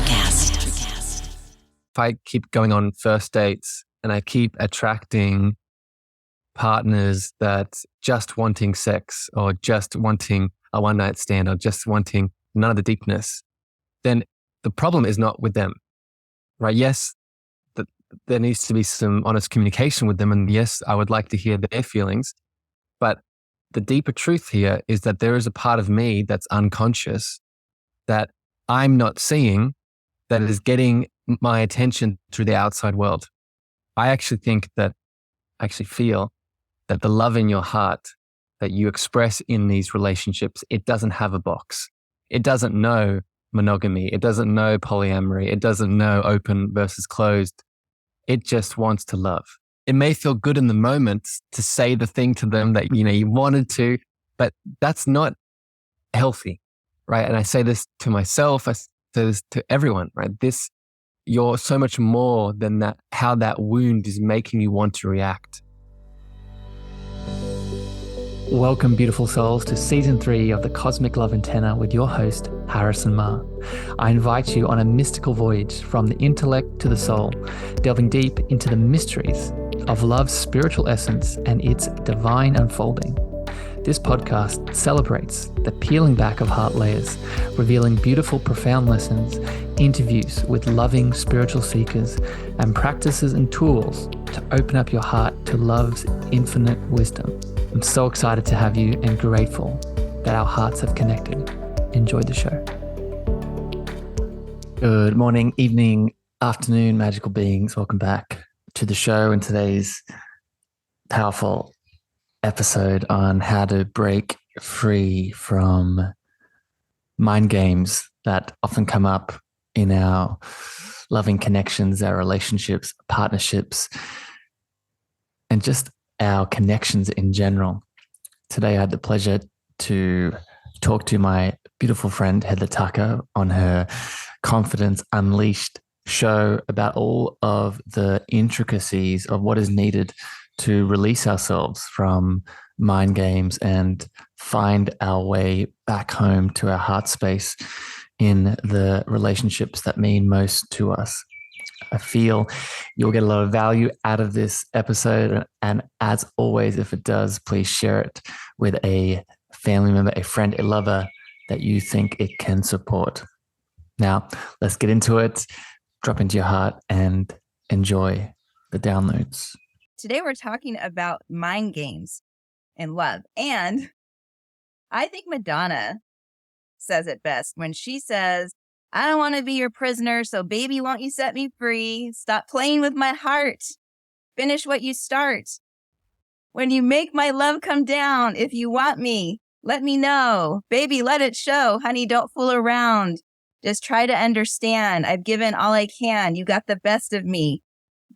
If I keep going on first dates and I keep attracting partners that just wanting sex or just wanting a one night stand or just wanting none of the deepness, then the problem is not with them, right? Yes, there needs to be some honest communication with them. And yes, I would like to hear their feelings. But the deeper truth here is that there is a part of me that's unconscious that I'm not seeing that is getting my attention through the outside world. I actually feel that the love in your heart that you express in these relationships, it doesn't have a box. It doesn't know monogamy. It doesn't know polyamory. It doesn't know open versus closed. It just wants to love. It may feel good in the moment to say the thing to them that, you wanted to, but that's not healthy, right? And I say this to myself, I say this to everyone, right? You're so much more than that, how that wound is making you want to react. Welcome, beautiful souls, to Season 3 of the Cosmic Love Antenna with your host, Harrison Ma. I invite you on a mystical voyage from the intellect to the soul, delving deep into the mysteries of love's spiritual essence and its divine unfolding. This podcast celebrates the peeling back of heart layers, revealing beautiful, profound lessons, interviews with loving spiritual seekers, and practices and tools to open up your heart to love's infinite wisdom. I'm so excited to have you and grateful that our hearts have connected. Enjoy the show. Good morning, evening, afternoon, magical beings. Welcome back to the show and today's powerful episode on how to break free from mind games that often come up in our loving connections, our relationships, partnerships, and just our connections in general. Today, I had the pleasure to talk to my beautiful friend, Heather Tucker, on her Confidence Unleashed show about all of the intricacies of what is needed to release ourselves from mind games and find our way back home to our heart space in the relationships that mean most to us. I feel you'll get a lot of value out of this episode. And as always, if it does, please share it with a family member, a friend, a lover that you think it can support. Now, let's get into it. Drop into your heart and enjoy the downloads. Today, we're talking about mind games and love. And I think Madonna says it best when she says, I don't want to be your prisoner, so baby, won't you set me free? Stop playing with my heart. Finish what you start. When you make my love come down, if you want me, let me know. Baby, let it show. Honey, don't fool around. Just try to understand. I've given all I can. You got the best of me.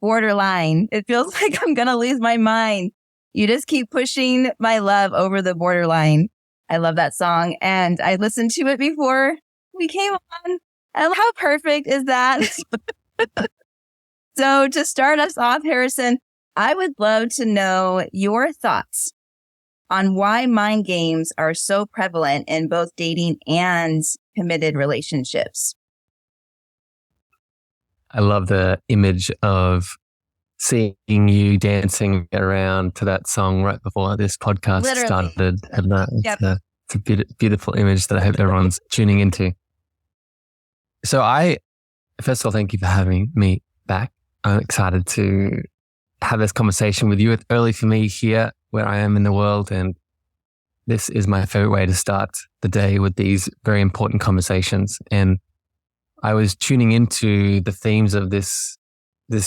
Borderline. It feels like I'm going to lose my mind. You just keep pushing my love over the borderline. I love that song. And I listened to it before we came on. And how perfect is that? So to start us off, Harrison, I would love to know your thoughts on why mind games are so prevalent in both dating and committed relationships. I love the image of seeing you dancing around to that song right before this podcast started. And it's a beautiful image that I hope everyone's tuning into. So first of all, thank you for having me back. I'm excited to have this conversation with you. It's early for me here where I am in the world, and this is my favorite way to start the day with these very important conversations. And I was tuning into the themes of this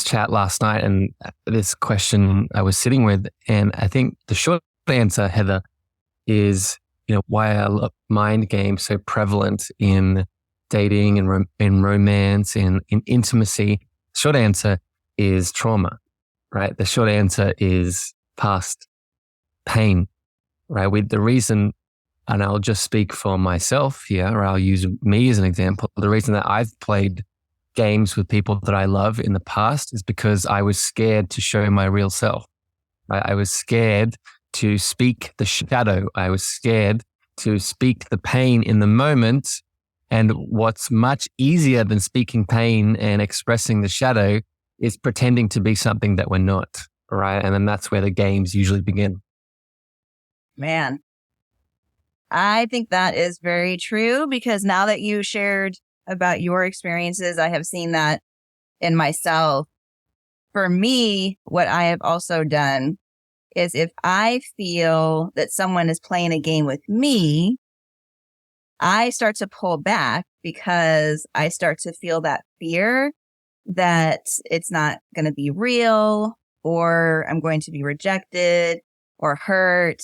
chat last night and this question I was sitting with. And I think the short answer, Heather, is, why are mind games so prevalent in dating and in romance and in intimacy? Short answer is trauma, right? The short answer is past pain, right? The reason, and I'll just speak for myself here, or I'll use me as an example. The reason that I've played games with people that I love in the past is because I was scared to show my real self, right? I was scared to speak the shadow. I was scared to speak the pain in the moment And what's much easier than speaking pain and expressing the shadow is pretending to be something that we're not, right? And then that's where the games usually begin. Man, I think that is very true, because now that you shared about your experiences, I have seen that in myself. For me, what I have also done is if I feel that someone is playing a game with me, I start to pull back because I start to feel that fear that it's not going to be real, or I'm going to be rejected or hurt.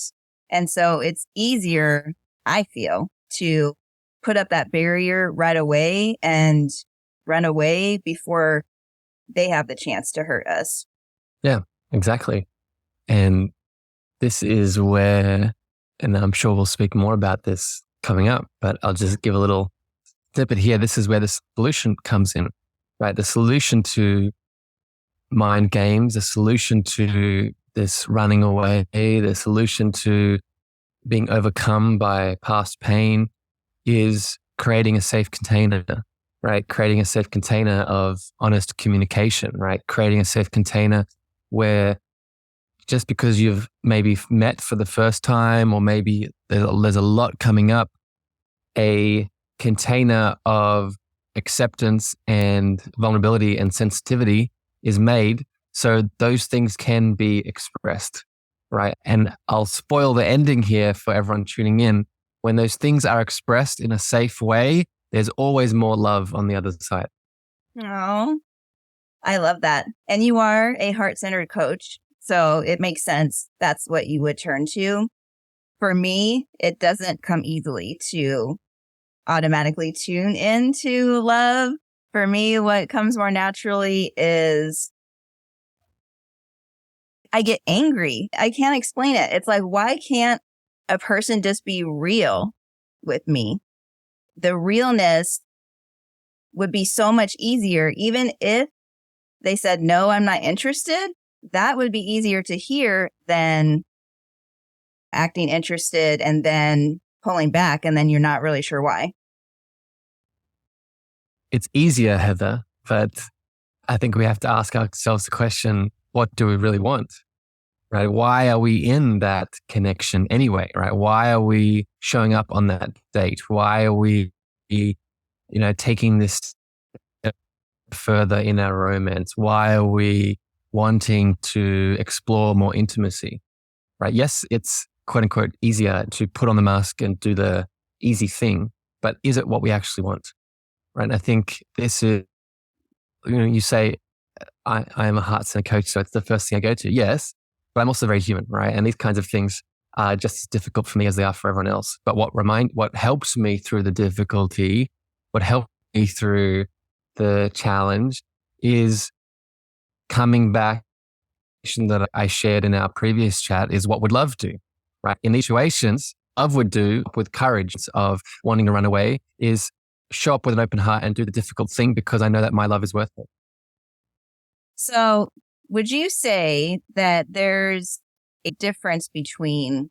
And so it's easier, I feel, to put up that barrier right away and run away before they have the chance to hurt us. Yeah, exactly. And this is where, and I'm sure we'll speak more about this coming up, but I'll just give a little snippet here. This is where the solution comes in, right? The solution to mind games, the solution to this running away, the solution to being overcome by past pain is creating a safe container, right? Creating a safe container of honest communication, right? Creating a safe container where just because you've maybe met for the first time, or maybe there's a lot coming up, a container of acceptance and vulnerability and sensitivity is made so those things can be expressed, right? And I'll spoil the ending here for everyone tuning in. When those things are expressed in a safe way, there's always more love on the other side. Oh, I love that. And you are a heart-centered coach, so it makes sense. That's what you would turn to. For me, it doesn't come easily to automatically tune into love. For me, what comes more naturally is I get angry. I can't explain it. It's like, why can't a person just be real with me? The realness would be so much easier. Even if they said, no, I'm not interested, that would be easier to hear than acting interested and then pulling back, and then you're not really sure why. It's easier, Heather, but I think we have to ask ourselves the question, what do we really want? Right? Why are we in that connection anyway? Right? Why are we showing up on that date? Why are we, taking this further in our romance? Why are we wanting to explore more intimacy? Right? Yes, it's quote unquote easier to put on the mask and do the easy thing, but is it what we actually want? Right? And I think this is, you say, I am a heart center coach, so it's the first thing I go to. Yes, but I'm also very human, right? And these kinds of things are just as difficult for me as they are for everyone else. But what helps me through the difficulty, what helps me through the challenge is coming back that I shared in our previous chat is what would love do, right? In these situations, love would do with courage of wanting to run away is show up with an open heart and do the difficult thing because I know that my love is worth it. So would you say that there's a difference between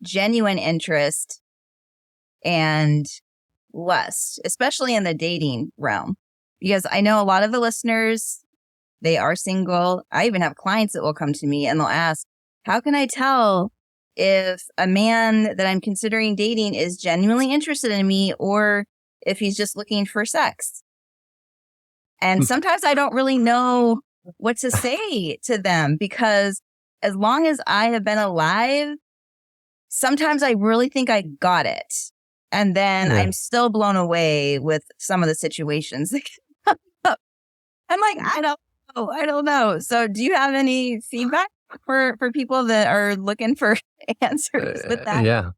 genuine interest and lust, especially in the dating realm? Because I know a lot of the listeners, they are single. I even have clients that will come to me and they'll ask, how can I tell if a man that I'm considering dating is genuinely interested in me or if he's just looking for sex? And sometimes I don't really know what to say to them, because as long as I have been alive, sometimes I really think I got it. And then I'm still blown away with some of the situations. I'm like, I don't know. So do you have any feedback for people that are looking for answers with that? Yeah,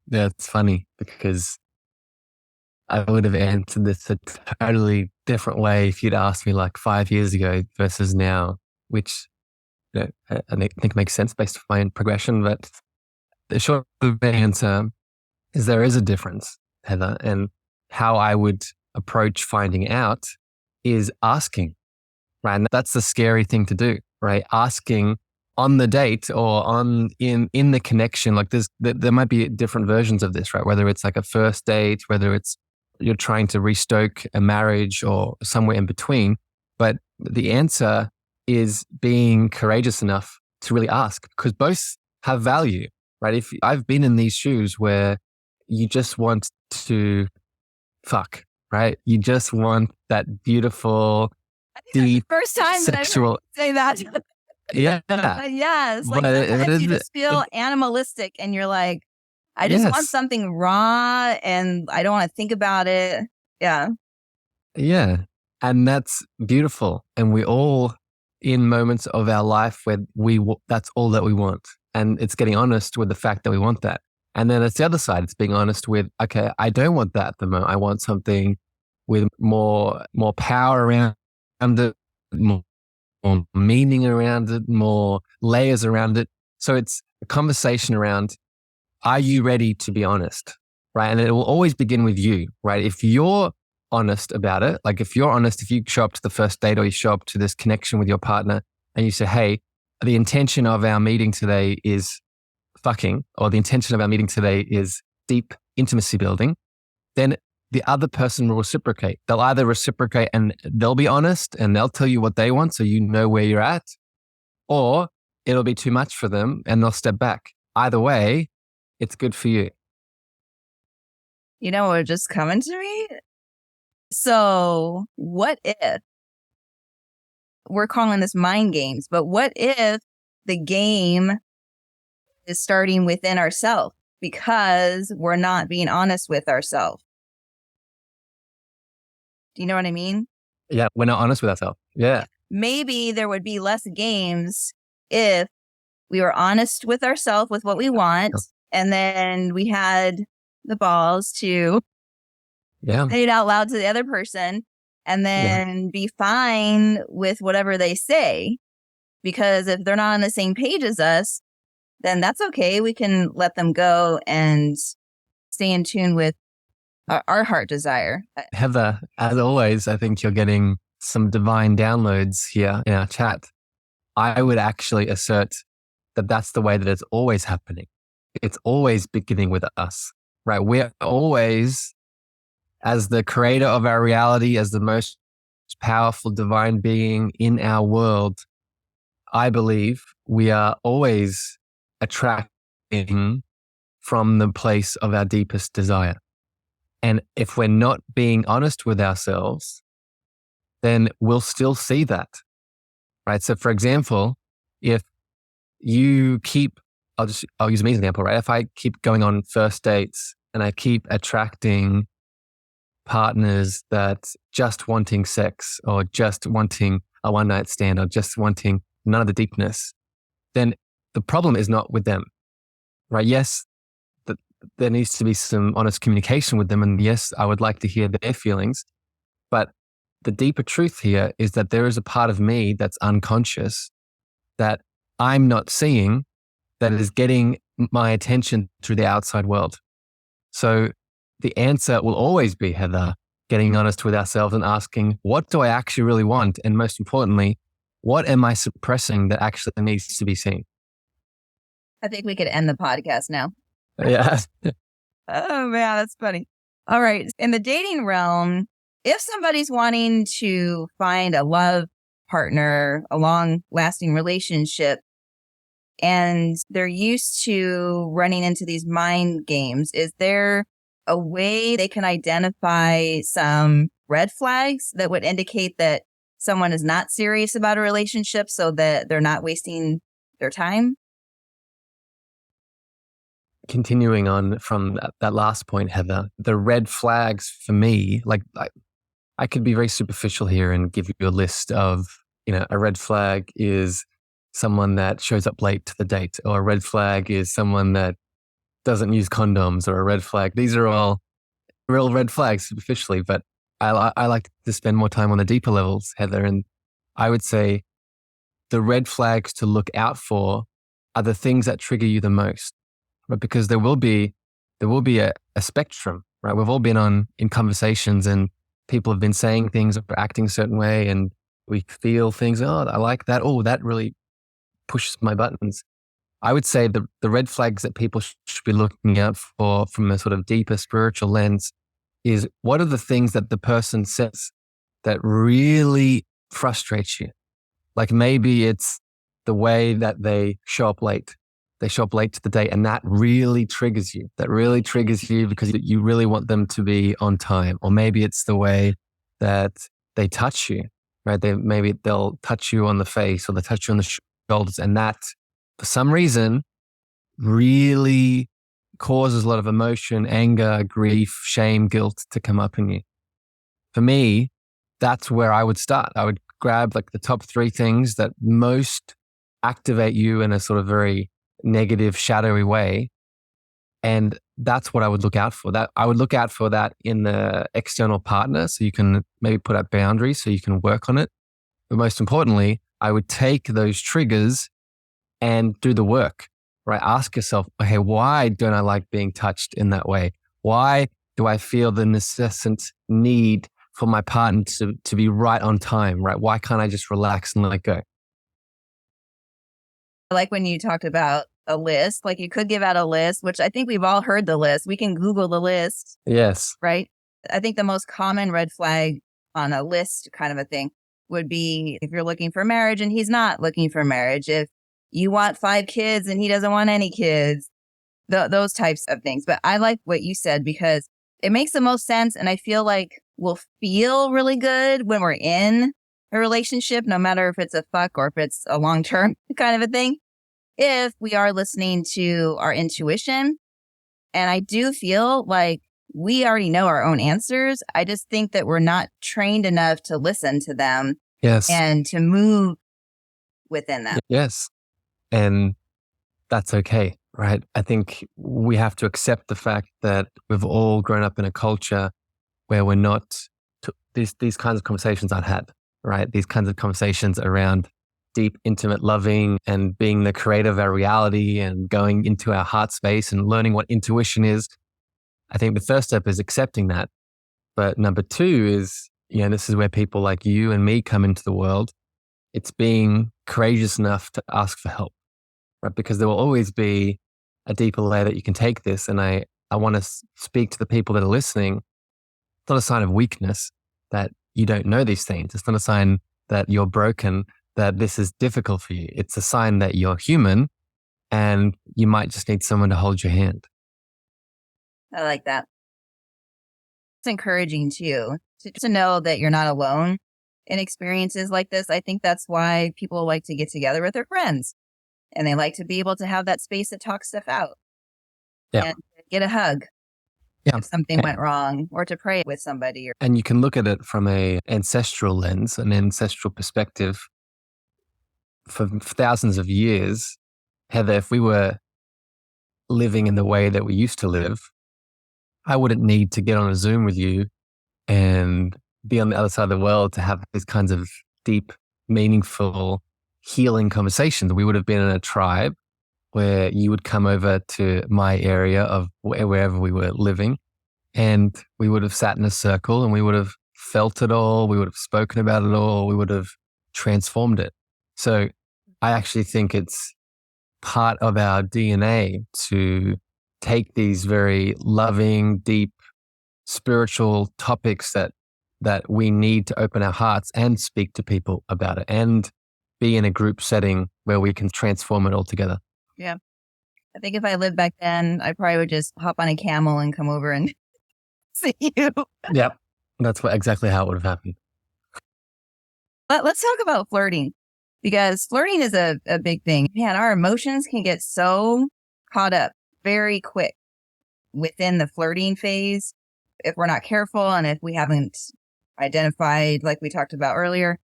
it's funny because I would have answered this a totally different way if you'd asked me like 5 years ago versus now, which I think makes sense based on my own progression. But the short answer is there is a difference, Heather, and how I would approach finding out is asking, right? And that's the scary thing to do, right? Asking on the date or in the connection. Like there might be different versions of this, right? Whether it's like a first date, whether it's you're trying to restoke a marriage or somewhere in between. But the answer is being courageous enough to really ask, because both have value, right? If I've been in these shoes where you just want to fuck, right? You just want that beautiful, deep, first time sexual. that I heard you say that. Yeah. Yes. Like sometimes you just feel animalistic and you're like, I just want something raw and I don't want to think about it. Yeah. Yeah. And that's beautiful. And we all in moments of our life where that's all that we want. And it's getting honest with the fact that we want that. And then it's the other side. It's being honest with, okay, I don't want that at the moment. I want something with more power around it, more meaning around it, more layers around it. So it's a conversation around, are you ready to be honest? Right. And it will always begin with you, right? If you're honest about it, like if you're honest, if you show up to the first date or you show up to this connection with your partner and you say, hey, the intention of our meeting today is fucking, or the intention of our meeting today is deep intimacy building, then the other person will reciprocate. They'll either reciprocate and they'll be honest and they'll tell you what they want so you know where you're at, or it'll be too much for them and they'll step back. Either way, it's good for you. You know what just coming to me? So what if, we're calling this mind games, but what if the game is starting within ourselves because we're not being honest with ourselves? Do you know what I mean? Yeah, we're not honest with ourselves. Yeah. Maybe there would be less games if we were honest with ourselves with what we want, and then we had the balls to say it out loud to the other person and then be fine with whatever they say. Because if they're not on the same page as us, then that's okay. We can let them go and stay in tune with our heart desire. Heather, as always, I think you're getting some divine downloads here in our chat. I would actually assert that that's the way that it's always happening. It's always beginning with us, right? We're always, as the creator of our reality, as the most powerful divine being in our world, I believe we are always attracting from the place of our deepest desire. And if we're not being honest with ourselves, then we'll still see that, right? So for example, if you keep, I'll use me as an example, right? If I keep going on first dates and I keep attracting partners that just wanting sex or just wanting a one night stand or just wanting none of the deepness, then the problem is not with them, right? Yes, there needs to be some honest communication with them. And yes, I would like to hear their feelings. But the deeper truth here is that there is a part of me that's unconscious that I'm not seeing that is getting my attention through the outside world. So the answer will always be, Heather, getting honest with ourselves and asking, what do I actually really want? And most importantly, what am I suppressing that actually needs to be seen? I think we could end the podcast now. Yeah. Oh, man, that's funny. All right. In the dating realm, if somebody's wanting to find a love partner, a long-lasting relationship, and they're used to running into these mind games, is there a way they can identify some red flags that would indicate that someone is not serious about a relationship so that they're not wasting their time? Continuing on from that last point, Heather, the red flags for me, like I could be very superficial here and give you a list of, a red flag is someone that shows up late to the date, or a red flag is someone that doesn't use condoms, or a red flag. These are all real red flags superficially, but I like to spend more time on the deeper levels, Heather. And I would say the red flags to look out for are the things that trigger you the most, right? Because there will be a spectrum, right? We've all been in conversations and people have been saying things or acting a certain way, and we feel things, oh, I like that. Oh, that really pushes my buttons. I would say the red flags that people should be looking out for from a sort of deeper spiritual lens is what are the things that the person says that really frustrates you? Like maybe it's the way that they show up late. They show up late to the date, and that really triggers you. That really triggers you because you really want them to be on time. Or maybe it's the way that they touch you, right? Maybe they'll touch you on the face or they touch you on the shoulders. And that, for some reason, really causes a lot of emotion, anger, grief, shame, guilt to come up in you. For me, that's where I would start. I would grab like the top 3 things that most activate you in a sort of very negative, shadowy way. And that's what I would look out for. That I would look out for that in the external partner. So you can maybe put up boundaries so you can work on it. But most importantly, I would take those triggers and do the work, right? Ask yourself, okay, why don't I like being touched in that way? Why do I feel the necessant need for my partner to be right on time, right? Why can't I just relax and let go? I like when you talked about a list, like you could give out a list, which I think we've all heard the list. We can Google the list. Yes. Right? I think the most common red flag on a list kind of a thing would be if you're looking for marriage and he's not looking for marriage. If you want 5 kids and he doesn't want any kids, those types of things. But I like what you said because it makes the most sense. And I feel like we'll feel really good when we're in a relationship, no matter if it's a fuck or if it's a long-term kind of a thing, if we are listening to our intuition. And I do feel like we already know our own answers. I just think that we're not trained enough to listen to them. Yes. And to move within them. Yes. And that's okay, right? I think we have to accept the fact that we've all grown up in a culture where we're not, these kinds of conversations aren't had, right? These kinds of conversations around deep, intimate loving and being the creator of our reality and going into our heart space and learning what intuition is. I think the first step is accepting that. But number 2 is, this is where people like you and me come into the world. It's being courageous enough to ask for help, right? Because there will always be a deeper layer that you can take this. And I want to speak to the people that are listening. It's not a sign of weakness that you don't know these things. It's not a sign that you're broken, that this is difficult for you. It's a sign that you're human and you might just need someone to hold your hand. I like that. It's encouraging too, to know that you're not alone in experiences like this. I think that's why people like to get together with their friends and they like to be able to have that space to talk stuff out and get a hug if something went wrong or to pray with somebody. And you can look at it from an ancestral lens, an ancestral perspective. For thousands of years, Heather, if we were living in the way that we used to live, I wouldn't need to get on a Zoom with you and be on the other side of the world to have these kinds of deep, meaningful, healing conversations. We would have been in a tribe where you would come over to my area of wherever we were living, and we would have sat in a circle and we would have felt it all. We would have spoken about it all. We would have transformed it. So I actually think it's part of our DNA to take these very loving, deep, spiritual topics that we need to open our hearts and speak to people about it and be in a group setting where we can transform it all together. Yeah. I think if I lived back then, I probably would just hop on a camel and come over and see you. Yeah, that's exactly how it would have happened. Let's talk about flirting, because flirting is a big thing. Man, our emotions can get so caught up very quick within the flirting phase if we're not careful and if we haven't identified, like we talked about earlier,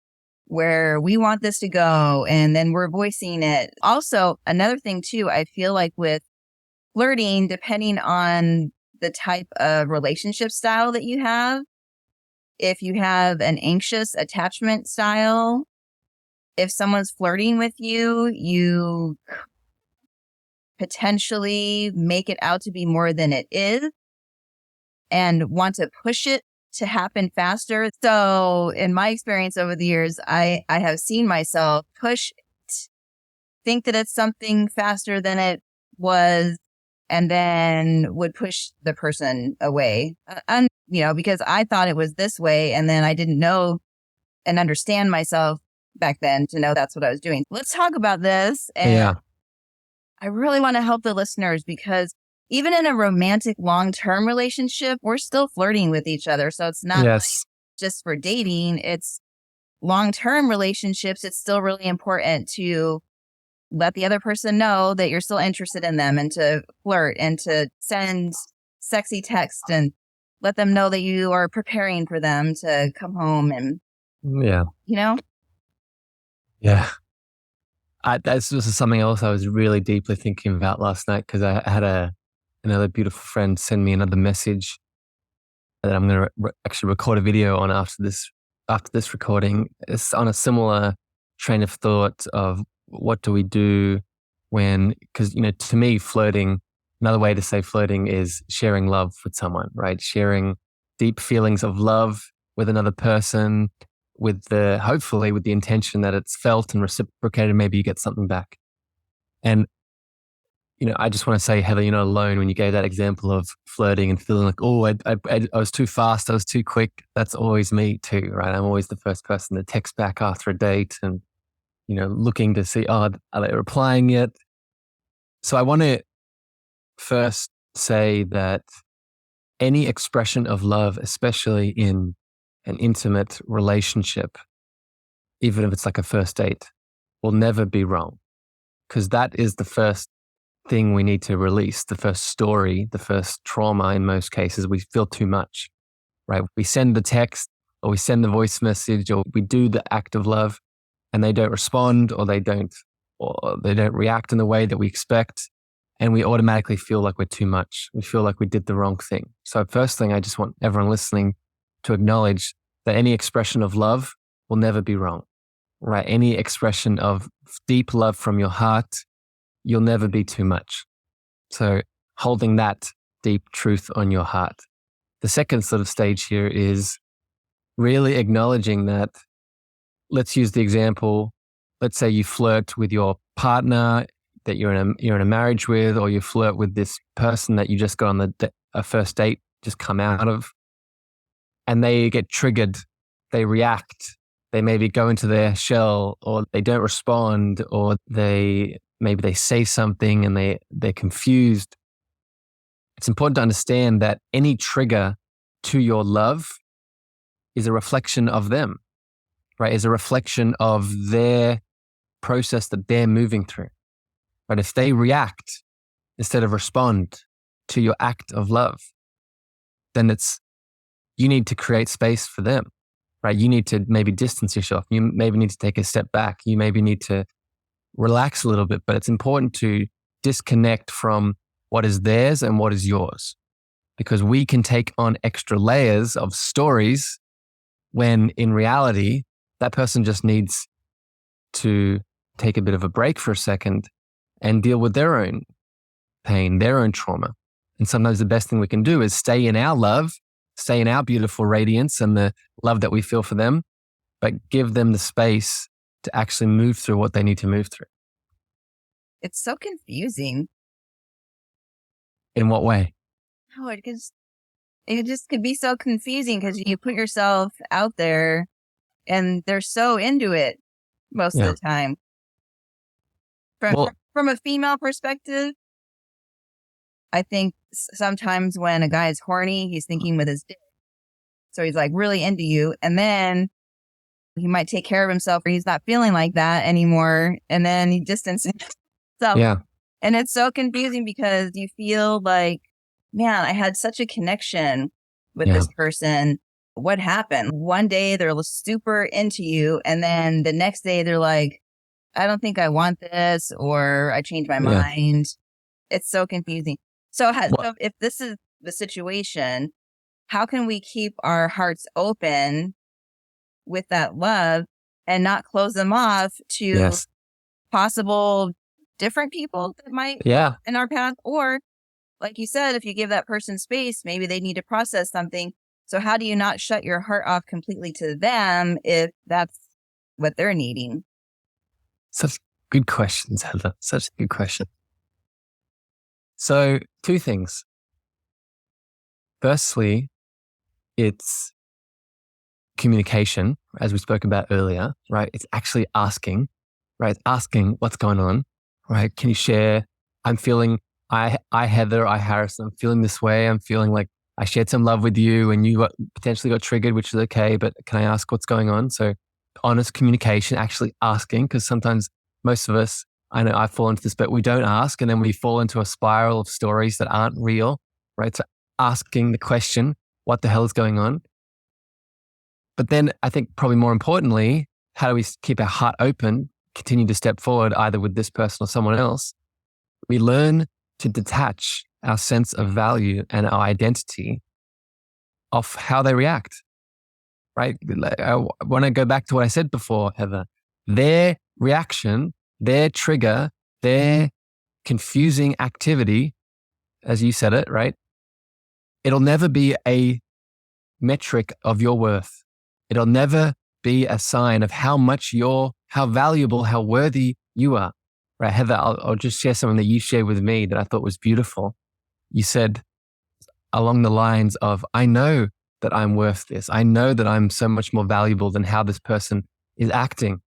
where we want this to go and then we're voicing it. Also, another thing too, I feel like with flirting, depending on the type of relationship style that you have, if you have an anxious attachment style, if someone's flirting with you, you potentially make it out to be more than it is and want to push it to happen faster. So in my experience over the years, I have seen myself push it, think that it's something faster than it was, and then would push the person away. Because I thought it was this way, and then I didn't know and understand myself back then to know that's what I was doing. Let's talk about this. And I really want to help the listeners, because even in a romantic long-term relationship, we're still flirting with each other. So it's not like just for dating, it's long-term relationships. It's still really important to let the other person know that you're still interested in them, and to flirt and to send sexy text and let them know that you are preparing for them to come home and, This was something else I was really deeply thinking about last night, because I had another beautiful friend send me another message that I'm going to actually record a video on after this recording. It's on a similar train of thought of what do we do when, because, to me, flirting, another way to say flirting is sharing love with someone, right? Sharing deep feelings of love with another person, hopefully with the intention that it's felt and reciprocated. Maybe you get something back. And, I just want to say, Heather, you're not alone when you gave that example of flirting and feeling like, oh, I was too fast, I was too quick. That's always me too, right? I'm always the first person to text back after a date and, looking to see, are they replying yet? So I want to first say that any expression of love, especially in an intimate relationship, even if it's like a first date, will never be wrong, because that is the first thing we need to release, the first story, the first trauma. In most cases, we feel too much, right? We send the text, or we send the voice message, or we do the act of love, and they don't respond, or they don't react in the way that we expect. And we automatically feel like we're too much. We feel like we did the wrong thing. So first thing, I just want everyone listening to acknowledge that any expression of love will never be wrong, right? Any expression of deep love from your heart, you'll never be too much. So holding that deep truth on your heart. The second sort of stage here is really acknowledging that. Let's use the example. Let's say you flirt with your partner that you're in a marriage with, or you flirt with this person that you just got on a first date, just come out of, and they get triggered, they react, they maybe go into their shell, or they don't respond, or maybe they say something and they're confused. It's important to understand that any trigger to your love is a reflection of them, right? Is a reflection of their process that they're moving through. But if they react instead of respond to your act of love, then you need to create space for them, right? You need to maybe distance yourself. You maybe need to take a step back. You maybe need to relax a little bit, but it's important to disconnect from what is theirs and what is yours, because we can take on extra layers of stories when in reality, that person just needs to take a bit of a break for a second and deal with their own pain, their own trauma. And sometimes the best thing we can do is stay in our love, stay in our beautiful radiance and the love that we feel for them, but give them the space to actually move through what they need to move through. It's so confusing. In what way? Oh, it just could be so confusing, because you put yourself out there and they're so into it most of the time. From a female perspective, I think sometimes when a guy is horny, he's thinking with his dick. So he's like really into you, and then he might take care of himself, or he's not feeling like that anymore, and then he distances himself. Yeah. And it's so confusing, because you feel like, man, I had such a connection with this person. What happened? One day they're super into you, and then the next day they're like, I don't think I want this, or I changed my mind. It's so confusing. So if this is the situation, how can we keep our hearts open with that love and not close them off to possible different people that might in our path? Or like you said, if you give that person space, maybe they need to process something. So how do you not shut your heart off completely to them if that's what they're needing? Such good questions, Heather. Such a good question. So 2 things. Firstly, it's communication, as we spoke about earlier, right? It's actually asking, right? Asking what's going on, right? Can you share? I'm feeling, Heather, Harrison, I'm feeling this way. I'm feeling like I shared some love with you and you potentially got triggered, which is okay, but can I ask what's going on? So honest communication, actually asking, because sometimes most of us, I know I fall into this, but we don't ask and then we fall into a spiral of stories that aren't real, right? So asking the question, what the hell is going on? But then I think probably more importantly, how do we keep our heart open, continue to step forward either with this person or someone else? We learn to detach our sense of value and our identity off how they react, right? I want to go back to what I said before, Heather. Their reaction, their trigger, their confusing activity, as you said it, right? It'll never be a metric of your worth. It'll never be a sign of how valuable, how worthy you are. Right, Heather, I'll just share something that you shared with me that I thought was beautiful. You said along the lines of, I know that I'm worth this. I know that I'm so much more valuable than how this person is acting.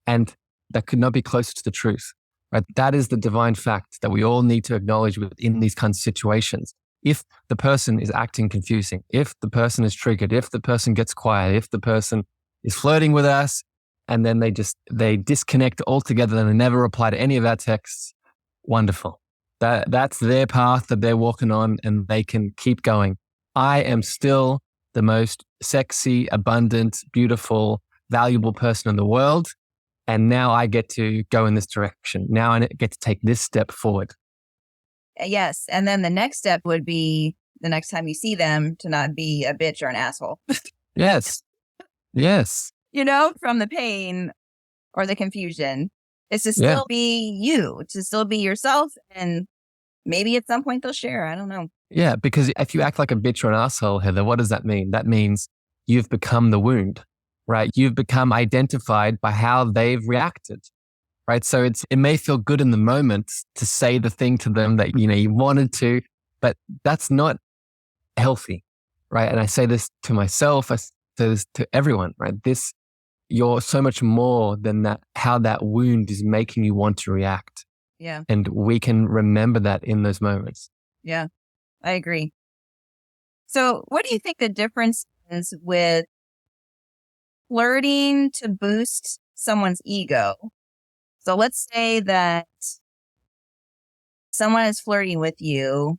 And that could not be closer to the truth. Right? That is the divine fact that we all need to acknowledge within these kinds of situations. If the person is acting confusing, if the person is triggered, if the person gets quiet, if the person is flirting with us, and then they disconnect altogether and they never reply to any of our texts, wonderful. That's their path that they're walking on and they can keep going. I am still the most sexy, abundant, beautiful, valuable person in the world. And now I get to go in this direction. Now I get to take this step forward. Yes. And then the next step would be the next time you see them to not be a bitch or an asshole. Yes. Yes. From the pain or the confusion. It's to still be you, to still be yourself. And maybe at some point they'll share. I don't know. Yeah. Because if you act like a bitch or an asshole, Heather, what does that mean? That means you've become the wound, right? You've become identified by how they've reacted. Right. So it may feel good in the moment to say the thing to them that, you wanted to, but that's not healthy. Right. And I say this to myself, I say this to everyone, right? You're so much more than that, how that wound is making you want to react. Yeah. And we can remember that in those moments. Yeah, I agree. So what do you think the difference is with flirting to boost someone's ego? So let's say that someone is flirting with you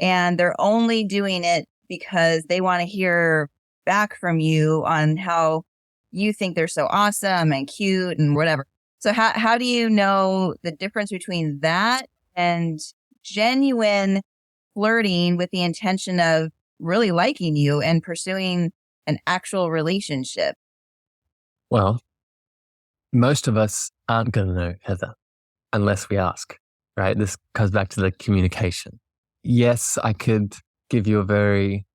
and they're only doing it because they want to hear back from you on how you think they're so awesome and cute and whatever. So how do you know the difference between that and genuine flirting with the intention of really liking you and pursuing an actual relationship? Well, most of us aren't going to know, Heather, unless we ask, right? This comes back to the communication. Yes, I could give you a very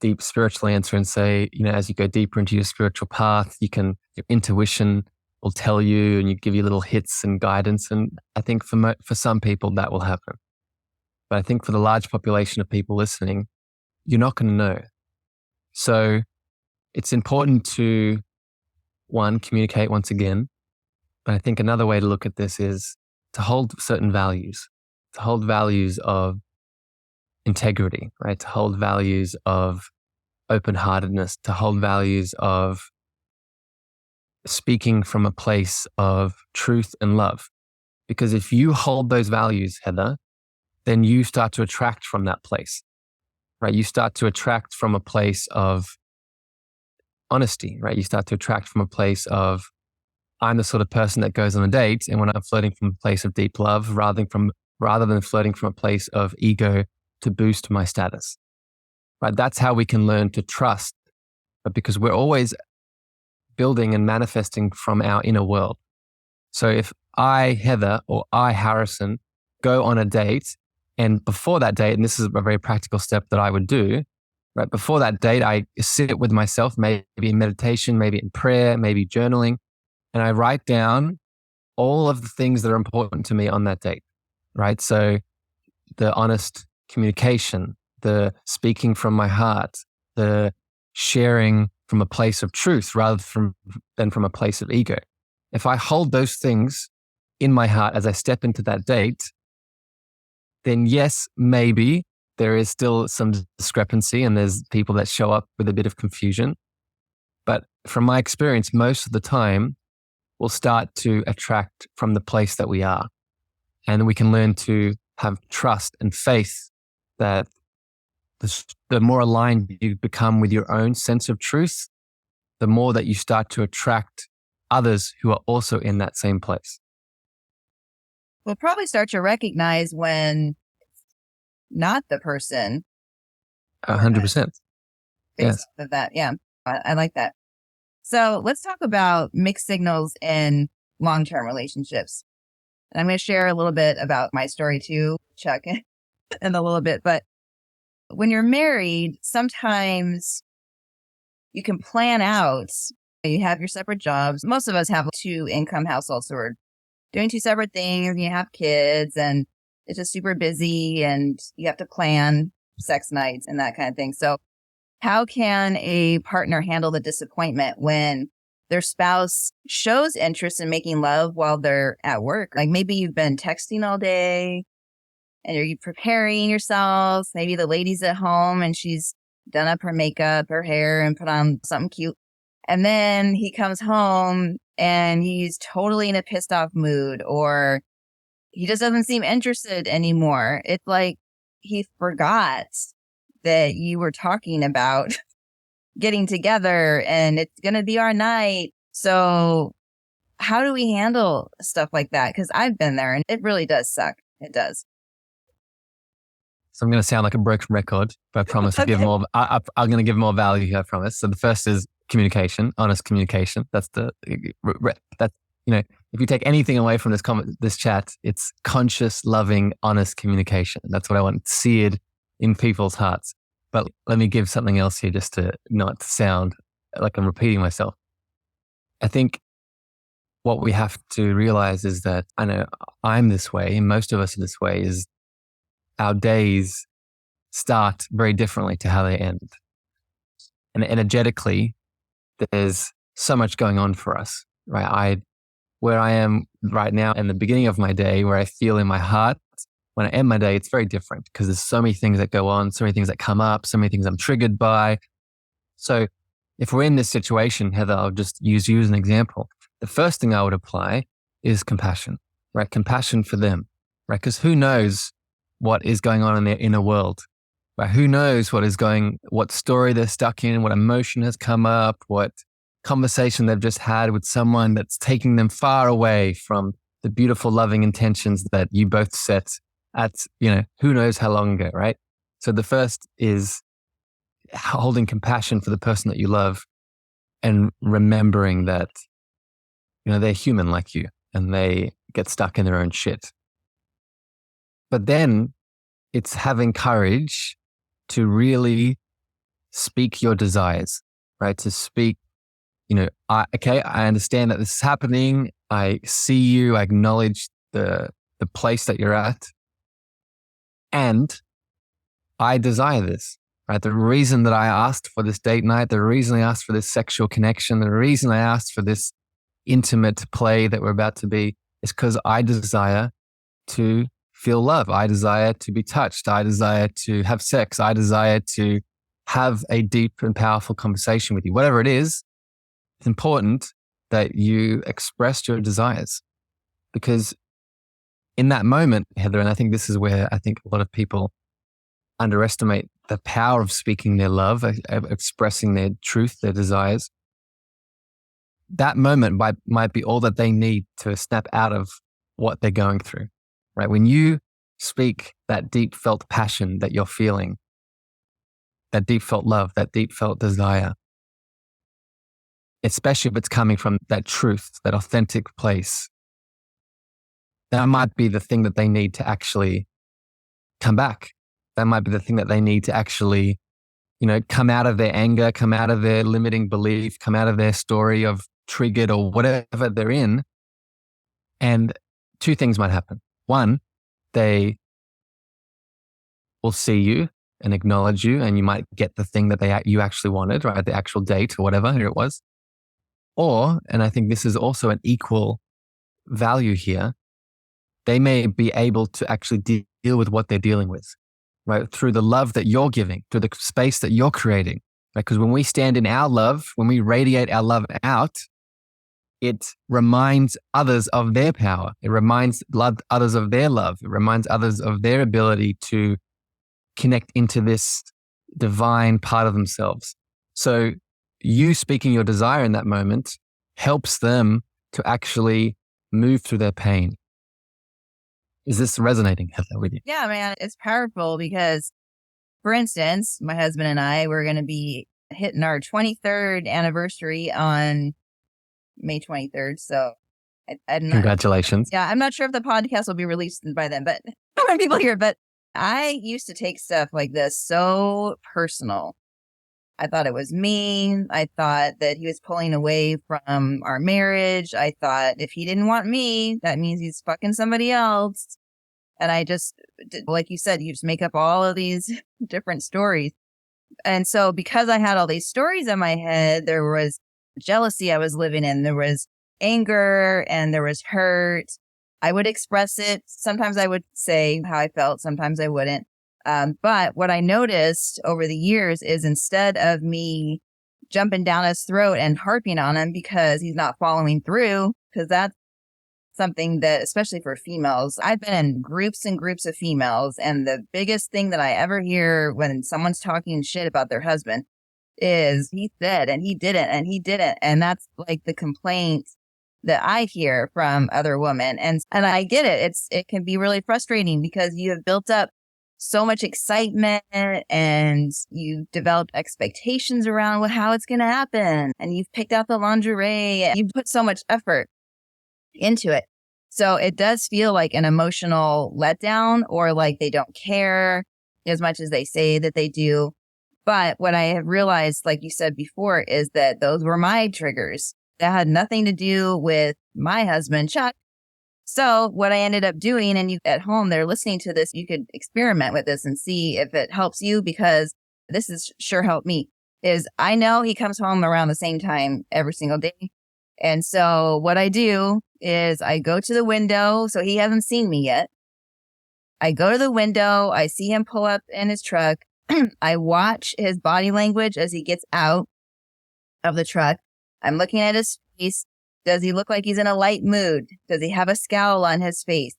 deep spiritual answer and say, as you go deeper into your spiritual path, your intuition will tell you and you give you little hits and guidance. And I think for some people that will happen. But I think for the large population of people listening, you're not going to know. So it's important to, one, communicate once again. But I think another way to look at this is to hold certain values, to hold values of integrity, right? To hold values of open-heartedness, to hold values of speaking from a place of truth and love. Because if you hold those values, Heather, then you start to attract from that place, right? You start to attract from a place of honesty, right? You start to attract from a place of, I'm the sort of person that goes on a date, and when I'm flirting from a place of deep love, rather than flirting from a place of ego to boost my status, right? That's how we can learn to trust, but because we're always building and manifesting from our inner world. So if I, Heather, or I, Harrison, go on a date, and before that date, and this is a very practical step that I would do, right? Before that date, I sit with myself, maybe in meditation, maybe in prayer, maybe journaling, and I write down all of the things that are important to me on that date, right? So the honest communication, the speaking from my heart, the sharing from a place of truth rather than from a place of ego. If I hold those things in my heart as I step into that date, then yes, maybe there is still some discrepancy and there's people that show up with a bit of confusion. But from my experience, most of the time, we'll start to attract from the place that we are. And we can learn to have trust and faith that the more aligned you become with your own sense of truth, the more that you start to attract others who are also in that same place. We'll probably start to recognize when not the person. 100%. Yes. Of that. Yeah. I like that. So let's talk about mixed signals in long-term relationships. And I'm going to share a little bit about my story too, Chuck, in a little bit. But when you're married, sometimes you can plan out, you have your separate jobs. Most of us have 2-income households, so we're doing 2 separate things, and you have kids, and it's just super busy, and you have to plan sex nights and that kind of thing. So how can a partner handle the disappointment when their spouse shows interest in making love while they're at work? Like maybe you've been texting all day and you're preparing yourselves. Maybe the lady's at home and she's done up her makeup, her hair, and put on something cute. And then he comes home and he's totally in a pissed off mood, or he just doesn't seem interested anymore. It's like he forgot that you were talking about getting together and it's going to be our night. So how do we handle stuff like that? Because I've been there and it really does suck. It does. So I'm going to sound like a broken record, but I promise to give more. I'm going to give more value here, I promise. So the first is communication, honest communication. That's if you take anything away from this chat, it's conscious, loving, honest communication. That's what I want seared in people's hearts. But let me give something else here just to not sound like I'm repeating myself. I think what we have to realize is that, I know I'm this way, and most of us are this way, is our days start very differently to how they end. And energetically, there's so much going on for us, right? Where I am right now in the beginning of my day, where I feel in my heart, when I end my day, it's very different because there's so many things that go on, so many things that come up, so many things I'm triggered by. So if we're in this situation, Heather, I'll just use you as an example. The first thing I would apply is compassion, right? Compassion for them, right? Because who knows what is going on in their inner world, right? Who knows what story they're stuck in, what emotion has come up, what conversation they've just had with someone that's taking them far away from the beautiful, loving intentions that you both set at, who knows how long ago, right? So the first is holding compassion for the person that you love and remembering that, they're human like you and they get stuck in their own shit. But then it's having courage to really speak your desires, right? To speak, I understand that this is happening. I see you, I acknowledge the place that you're at. And I desire this, right? The reason that I asked for this date night, the reason I asked for this sexual connection, the reason I asked for this intimate play that we're about to be is because I desire to feel love. I desire to be touched. I desire to have sex. I desire to have a deep and powerful conversation with you. Whatever it is, it's important that you express your desires, because in that moment, Heather, and I think this is where I think a lot of people underestimate the power of speaking their love, of expressing their truth, their desires. That moment might be all that they need to snap out of what they're going through, right? When you speak that deep felt passion that you're feeling, that deep felt love, that deep felt desire, especially if it's coming from that truth, that authentic place, that might be the thing that they need to actually come back. That might be the thing that they need to actually, come out of their anger, come out of their limiting belief, come out of their story of triggered or whatever they're in. And 2 things might happen. One, they will see you and acknowledge you, and you might get the thing that you actually wanted, right? The actual date or whatever it was. Or, and I think this is also an equal value here, they may be able to actually deal with what they're dealing with, right? Through the love that you're giving, through the space that you're creating, right? Because when we stand in our love, when we radiate our love out, it reminds others of their power. It reminds others of their love. It reminds others of their ability to connect into this divine part of themselves. So you speaking your desire in that moment helps them to actually move through their pain. Is this resonating, Heather, with you? Yeah, man, it's powerful because, for instance, my husband and I, we're going to be hitting our 23rd anniversary on May 23rd. So congratulations. Yeah, I'm not sure if the podcast will be released by then, but when people hear it, but I used to take stuff like this so personal. I thought it was mean. I thought that he was pulling away from our marriage. I thought if he didn't want me, that means he's fucking somebody else. And I just, like you said, you just make up all of these different stories. And so because I had all these stories in my head, there was jealousy I was living in. There was anger and there was hurt. I would express it. Sometimes I would say how I felt. Sometimes I wouldn't. But what I noticed over the years is instead of me jumping down his throat and harping on him because he's not following through, because that's something that, especially for females, I've been in groups and groups of females. And the biggest thing that I ever hear when someone's talking shit about their husband is he said, and he didn't, and he didn't. And that's like the complaint that I hear from other women. And I get it. It can be really frustrating because you have built up so much excitement and you've developed expectations around how it's going to happen. And you've picked out the lingerie and you've put so much effort into it. So it does feel like an emotional letdown or like they don't care as much as they say that they do. But what I have realized, like you said before, is that those were my triggers. That had nothing to do with my husband, Chuck. So what I ended up doing, and you at home, they're listening to this, you could experiment with this and see if it helps you, because this has sure helped me, is I know he comes home around the same time every single day. And so what I do is I go to the window. So he hasn't seen me yet. I go to the window. I see him pull up in his truck. I watch his body language as he gets out of the truck. I'm looking at his face. Does he look like he's in a light mood? Does he have a scowl on his face?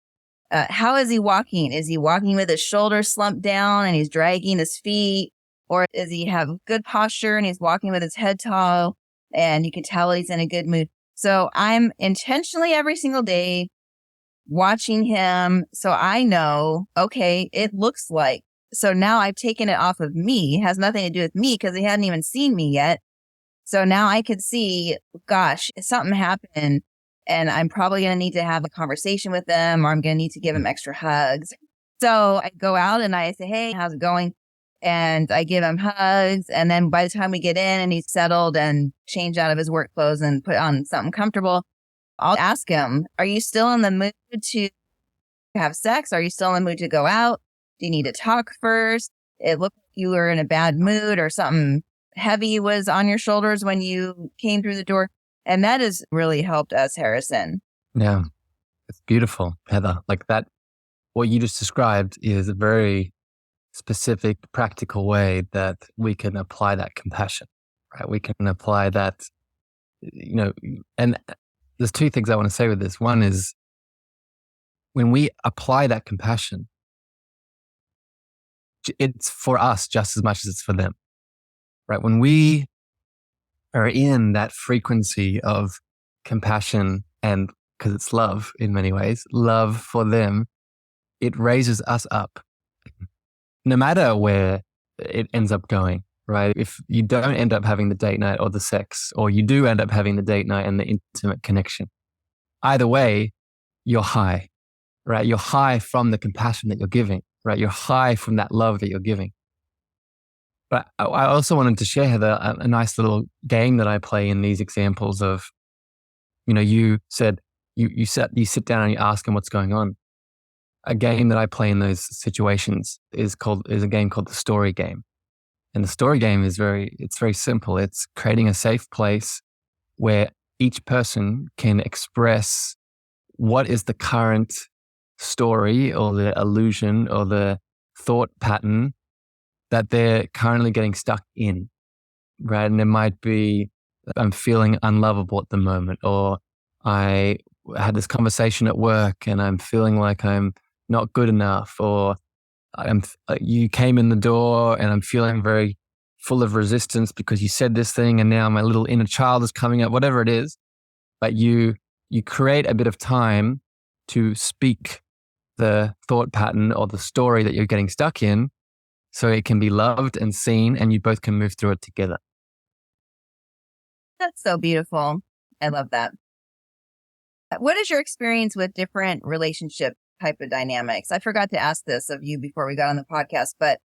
How is he walking? Is he walking with his shoulders slumped down and he's dragging his feet? Or does he have good posture and he's walking with his head tall and you can tell he's in a good mood? So I'm intentionally every single day watching him. So I know, okay, it looks like. So now I've taken it off of me. It has nothing to do with me because he hadn't even seen me yet. So now I could see, gosh, something happened and I'm probably going to need to have a conversation with them, or I'm going to need to give him extra hugs. So I go out and I say, hey, how's it going? And I give him hugs. And then by the time we get in and he's settled and changed out of his work clothes and put on something comfortable, I'll ask him, are you still in the mood to have sex? Are you still in the mood to go out? Do you need to talk first? It looked like you were in a bad mood or something heavy was on your shoulders when you came through the door. And that has really helped us, Harrison. Yeah, it's beautiful, Heather. Like that, what you just described is a very specific, practical way that we can apply that compassion, right? We can apply that, and there's two things I want to say with this. One is when we apply that compassion, it's for us just as much as it's for them, right? When we are in that frequency of compassion, and because it's love in many ways, love for them, it raises us up. No matter where it ends up going, right? If you don't end up having the date night or the sex, or you do end up having the date night and the intimate connection, either way, you're high, right? You're high from the compassion that you're giving, right? You're high from that love that you're giving. But I also wanted to share, Heather, a nice little game that I play in these examples of, you said you sit down and you ask them what's going on. a game that I play in those situations is a game called the story game. And the story game is very simple. It's creating a safe place where each person can express what is the current story or the illusion or the thought pattern that they're currently getting stuck in, right? And it might be, I'm feeling unlovable at the moment, or I had this conversation at work and I'm feeling like I'm not good enough, or you came in the door and I'm feeling very full of resistance because you said this thing and now my little inner child is coming up, whatever it is. But you create a bit of time to speak the thought pattern or the story that you're getting stuck in, so it can be loved and seen and you both can move through it together. That's so beautiful. I love that. What is your experience with different relationship type of dynamics? I forgot to ask this of you before we got on the podcast, but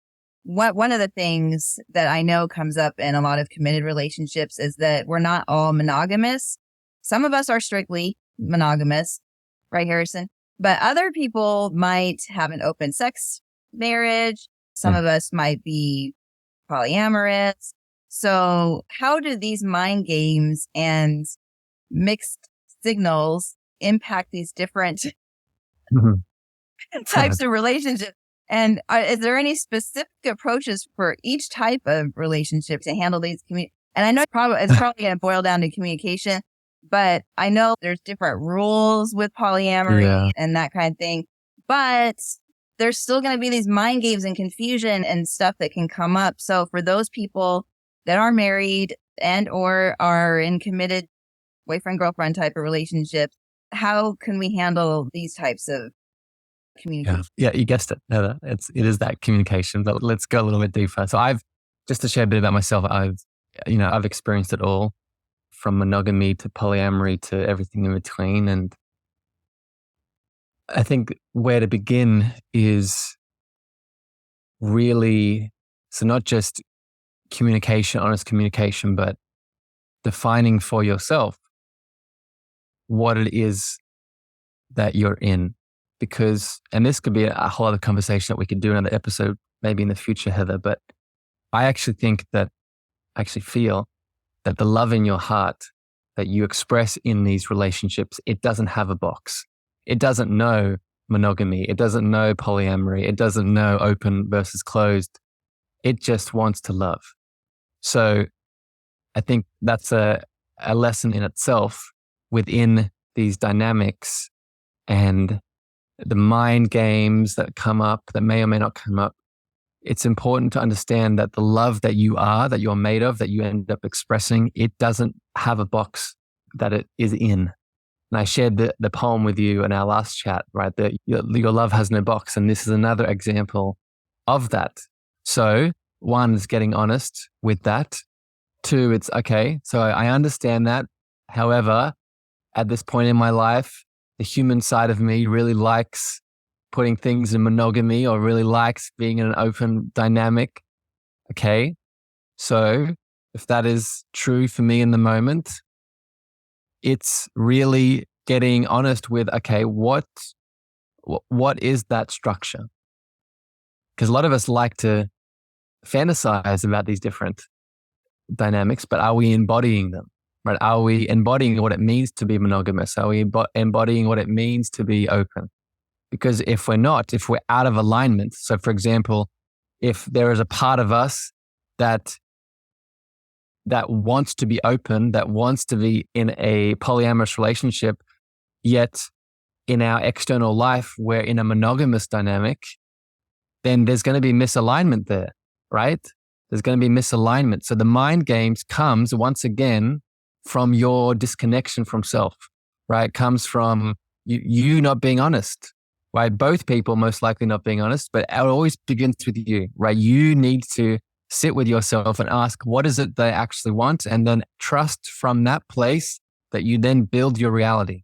one of the things that I know comes up in a lot of committed relationships is that we're not all monogamous. Some of us are strictly monogamous, right, Harrison? But other people might have an open sex marriage. Some of us might be polyamorous. So how do these mind games and mixed signals impact these different types of relationships? And is there any specific approaches for each type of relationship to handle these? And I know it's probably going to boil down to communication, but I know there's different rules with polyamory and that kind of thing. But there's still going to be these mind games and confusion and stuff that can come up. So for those people that are married and or are in committed boyfriend-girlfriend type of relationships, how can we handle these types of communication? Yeah, you guessed it, Heather. It is that communication, but let's go a little bit deeper. So just to share a bit about myself, I've experienced it all, from monogamy to polyamory to everything in between. And I think where to begin is really, so not just communication, honest communication, but defining for yourself what it is that you're in. Because, and this could be a whole other conversation that we could do another episode, maybe in the future, Heather, but I actually feel that the love in your heart that you express in these relationships, it doesn't have a box. It doesn't know monogamy. It doesn't know polyamory. It doesn't know open versus closed. It just wants to love. So I think that's a lesson in itself within these dynamics and the mind games that come up, that may or may not come up. It's important to understand that the love that you're made of, that you end up expressing, it doesn't have a box that it is in. And I shared the poem with you in our last chat, right? That your love has no box. And this is another example of that. So 1 is getting honest with that. 2, it's okay. So I understand that. However, at this point in my life, the human side of me really likes putting things in monogamy or really likes being in an open dynamic. Okay. So if that is true for me in the moment, it's really getting honest with, okay, what is that structure? Because a lot of us like to fantasize about these different dynamics, but are we embodying them? Right? Are we embodying what it means to be monogamous? Are we embodying what it means to be open? Because if we're not, if we're out of alignment, so for example, if there is a part of us that wants to be open, that wants to be in a polyamorous relationship, yet in our external life, we're in a monogamous dynamic, then there's going to be misalignment there, right? There's going to be misalignment. So the mind games comes once again from your disconnection from self, right? It comes from you not being honest, right? Both people most likely not being honest, but it always begins with you, right? You need to sit with yourself and ask, what is it they actually want? And then trust from that place that you then build your reality.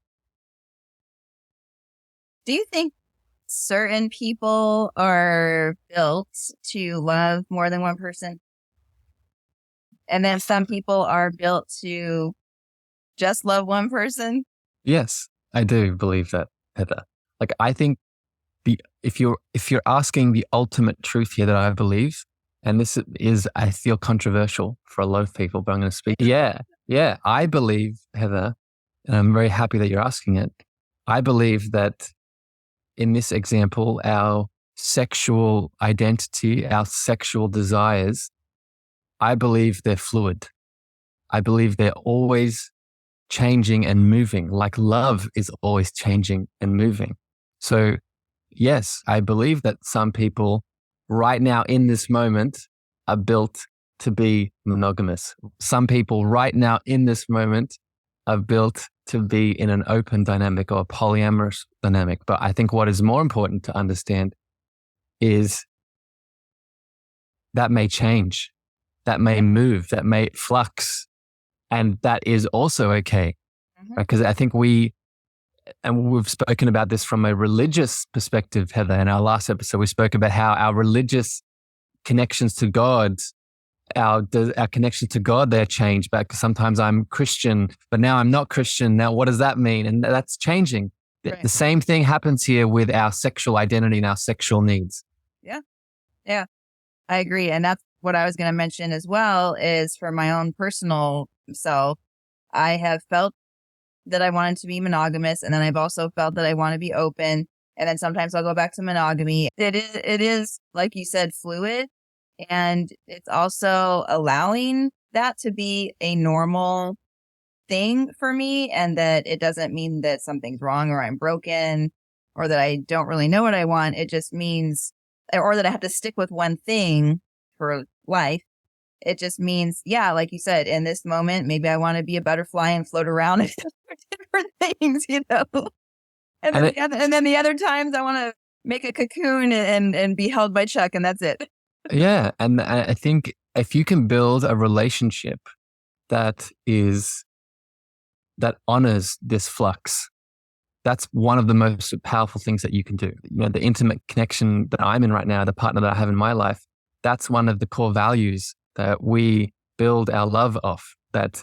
Do you think certain people are built to love more than one person? And then some people are built to just love one person? Yes, I do believe that, Heather. Like, I think if you're asking the ultimate truth here that I believe, and this is, I feel, controversial for a lot of people, but I'm going to speak. Yeah. I believe, Heather, and I'm very happy that you're asking it. I believe that in this example, our sexual identity, our sexual desires, I believe they're fluid. I believe they're always changing and moving, like love is always changing and moving. So yes, I believe that some people right now in this moment are built to be monogamous. Some people right now in this moment are built to be in an open dynamic or a polyamorous dynamic. But I think what is more important to understand is that may change, that may move, that may flux. And that is also okay. Because I think we've spoken about this from a religious perspective, Heather. In our last episode, we spoke about how our religious connections to God, our connection to God, they're changed. But sometimes I'm Christian, but now I'm not Christian. Now, what does that mean? And that's changing. Right. The same thing happens here with our sexual identity and our sexual needs. Yeah, I agree. And that's what I was going to mention as well, is for my own personal self, I have felt that I wanted to be monogamous, and then I've also felt that I want to be open, and then sometimes I'll go back to monogamy. It is like you said, fluid, and it's also allowing that to be a normal thing for me, and that it doesn't mean that something's wrong or I'm broken or that I don't really know what I want. It just means, or that I have to stick with one thing for life. It just means, yeah, like you said, in this moment, maybe I want to be a butterfly and float around and different things, you know. And then the other times I want to make a cocoon and be held by Chuck, and that's it. Yeah. And I think if you can build a relationship that honors this flux, that's one of the most powerful things that you can do. You know, the intimate connection that I'm in right now, the partner that I have in my life, that's one of the core values that we build our love off, that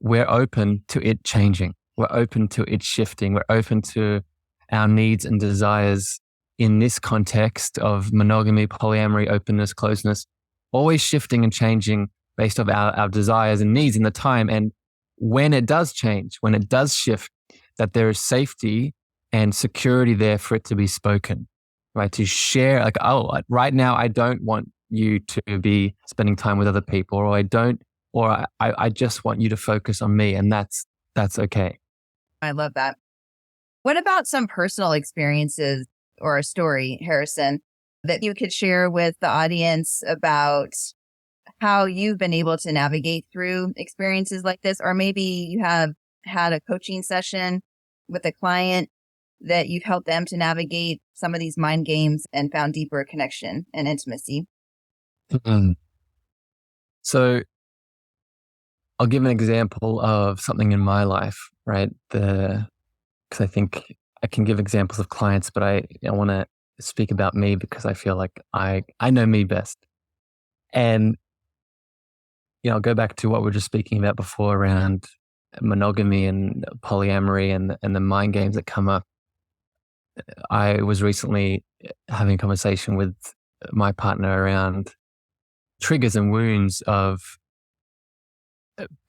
we're open to it changing. We're open to it shifting. We're open to our needs and desires in this context of monogamy, polyamory, openness, closeness, always shifting and changing based off our desires and needs in the time. And when it does change, when it does shift, that there is safety and security there for it to be spoken, right? To share, like, oh, right now I don't want you to be spending time with other people, or I just want you to focus on me, and that's okay. I love that. What about some personal experiences or a story, Harrison, that you could share with the audience about how you've been able to navigate through experiences like this? Or maybe you have had a coaching session with a client that you've helped them to navigate some of these mind games and found deeper connection and intimacy. So I'll give an example of something in my life, right? Because I think I can give examples of clients, but I want to speak about me because I feel like I know me best. And, you know, I'll go back to what we were just speaking about before around monogamy and polyamory and the mind games that come up. I was recently having a conversation with my partner around triggers and wounds of